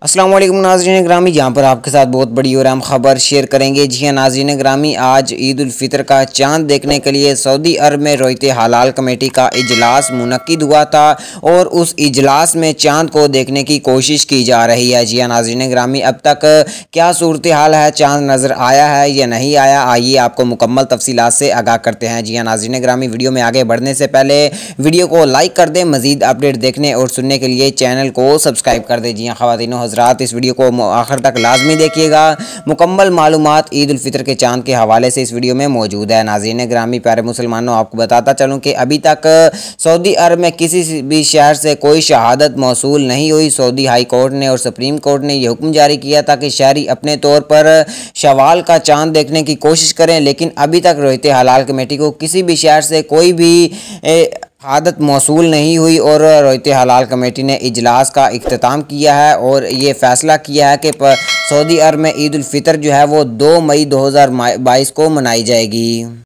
अस्सलाम वालेकुम नाज़रीन ग्रामी, जहाँ पर आपके साथ बहुत बड़ी और अहम खबर शेयर करेंगे। जी हाँ नाज़रीन ग्रामी, आज ईद उल फितर का चांद देखने के लिए सऊदी अरब में रोयत हलाल कमेटी का इजलास मुनक्किद हुआ था और उस इजलास में चांद को देखने की कोशिश की जा रही है। जी हाँ नाज़रीन ग्रामी, अब तक क्या सूरत हाल है, चांद नज़र आया है या नहीं आया, आइए आपको मुकम्मल तफसीलात से आगाह करते हैं। जी हाँ नाज़रीन ग्रामी, वीडियो में आगे बढ़ने से पहले वीडियो को लाइक कर दें। मज़ीद अपडेट देखने और सुनने के लिए चैनल को सब्सक्राइब कर दें। जी हाँ ख़वातीन हज़रात, इस वीडियो को आखिर तक लाजमी देखिएगा। मुकम्मल मालूमात ईद उल फितर के चांद के हवाले से इस वीडियो में मौजूद है। नाज़रीन ग्रामी प्यारे मुसलमानों, आपको बताता चलूँ कि अभी तक सऊदी अरब में किसी भी शहर से कोई शहादत मौसूल नहीं हुई। सऊदी हाई कोर्ट ने और सुप्रीम कोर्ट ने यह हुक्म जारी किया था कि शहरी अपने तौर पर शवाल का चांद देखने की कोशिश करें, लेकिन अभी तक रोयत हलाल कमेटी को किसी भी शहर से कोई भी आदत मौसूल नहीं हुई और रोयत हलाल कमेटी ने इजलास का इख्तिताम किया है और ये फ़ैसला किया है कि सऊदी अरब में ईद उल फितर जो है वो 2 मई 2022 को मनाई जाएगी।